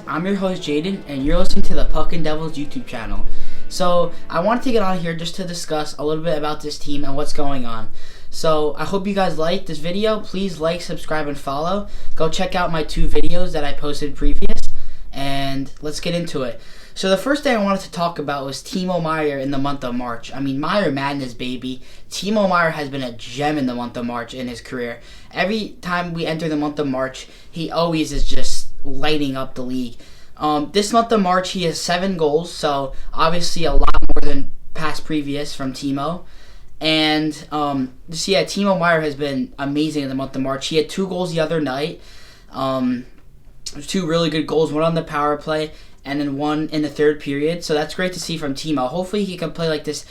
I'm your host Jaden, and you're listening to the Puckin' Devils YouTube channel. So I wanted to get on here just to discuss a little bit about this team and what's going on. So I hope you guys like this video. Please like, subscribe, and follow. Go check out my 2 videos that I posted previous, and let's get into it. So the first thing I wanted to talk about was Timo Meier in the month of March. I mean, Meier Madness, baby. Timo Meier has been a gem in the month of March in his career. Every time we enter the month of March, he always is just lighting up the league. This month of March, he has 7 goals, so obviously a lot more than past previous from Timo. And Timo Meier has been amazing in the month of March. He had 2 goals the other night. 2 really good goals, one on the power play, and then one in the third period. So that's great to see from Timo. Hopefully he can play like this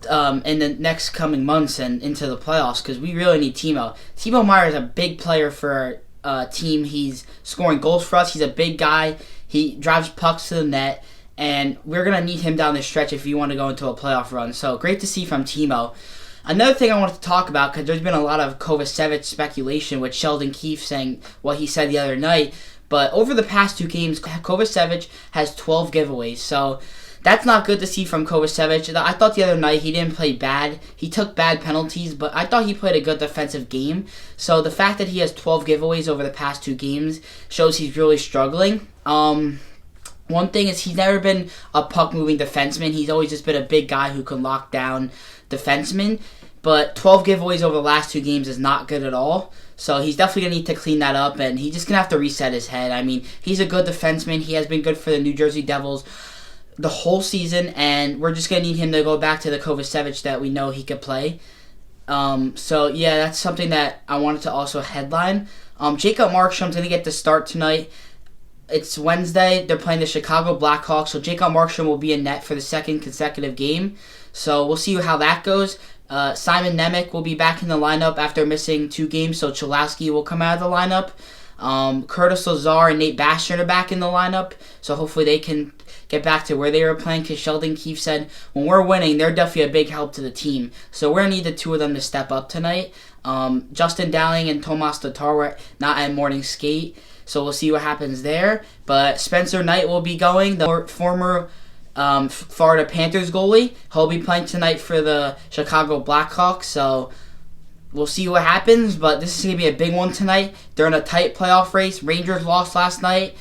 in the next coming months and into the playoffs, because we really need Timo. Timo Meier is a big player for our team. He's scoring goals for us. He's a big guy. He drives pucks to the net, and we're going to need him down the stretch if you want to go into a playoff run. So great to see from Timo. Another thing I wanted to talk about, because there's been a lot of Kovacevic speculation with Sheldon Keefe saying what he said the other night. But over the past 2 games, Kovacevic has 12 giveaways. So that's not good to see from Kovacevic. I thought the other night he didn't play bad. He took bad penalties, but I thought he played a good defensive game. So the fact that he has 12 giveaways over the past 2 games shows he's really struggling. One thing is he's never been a puck-moving defenseman. He's always just been a big guy who can lock down defensemen. But 12 giveaways over the last 2 games is not good at all. So he's definitely going to need to clean that up, and he's just going to have to reset his head. I mean, he's a good defenseman. He has been good for the New Jersey Devils the whole season, and we're just going to need him to go back to the Kovacevic that we know he could play. So, yeah, that's something that I wanted to also headline. Jacob Markstrom's going to get the start tonight. It's Wednesday. They're playing the Chicago Blackhawks, so Jacob Markstrom will be in net for the 2nd consecutive game. So we'll see how that goes. Simon Nemec will be back in the lineup after missing 2 games, so Cholowski will come out of the lineup. Curtis Lazar and Nate Bastian are back in the lineup, so hopefully they can get back to where they were playing, because Sheldon Keefe said when we're winning, they're definitely a big help to the team. So we're going to need the 2 of them to step up tonight. Justin Dowling and Tomas Tatar were not at morning skate, so we'll see what happens there. But Spencer Knight will be going, the former Florida Panthers goalie. He'll be playing tonight for the Chicago Blackhawks, so we'll see what happens, but this is going to be a big one tonight. They're in a tight playoff race. Rangers lost last night.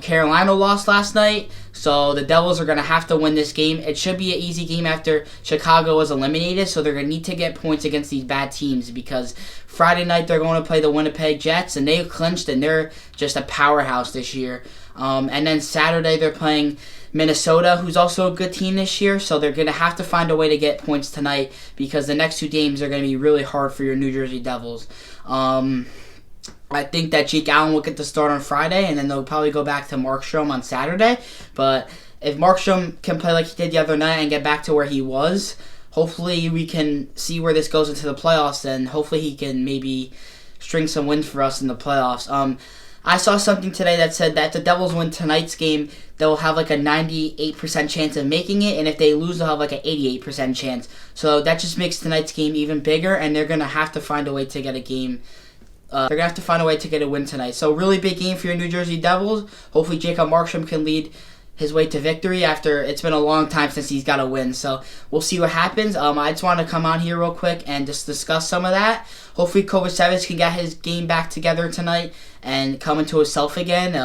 Carolina lost last night, so the Devils are going to have to win this game. It should be an easy game after Chicago was eliminated, so they're going to need to get points against these bad teams, because Friday night they're going to play the Winnipeg Jets, and they clinched, and they're just a powerhouse this year. And then Saturday they're playing Minnesota, who's also a good team this year, so they're going to have to find a way to get points tonight, because the next 2 games are going to be really hard for your New Jersey Devils. I think that Jake Allen will get the start on Friday, and then they'll probably go back to Markstrom on Saturday. But if Markstrom can play like he did the other night and get back to where he was, hopefully we can see where this goes into the playoffs, and hopefully he can maybe string some wins for us in the playoffs. I saw something today that said that if the Devils win tonight's game, they'll have like a 98% chance of making it, and if they lose, they'll have like an 88% chance. So that just makes tonight's game even bigger, and they're going to have to find a way to get a game. They're going to have to find a way to get a win tonight. So really big game for your New Jersey Devils. Hopefully Jacob Markstrom can lead his way to victory after it's been a long time since he's got a win. So we'll see what happens. I just want to come on here real quick and just discuss some of that. Hopefully Kovacevic can get his game back together tonight and come into himself again.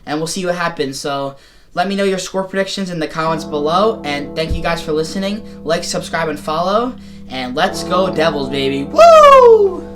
And we'll see what happens. So let me know your score predictions in the comments below. And thank you guys for listening. Like, subscribe, and follow. And let's go Devils, baby. Woo!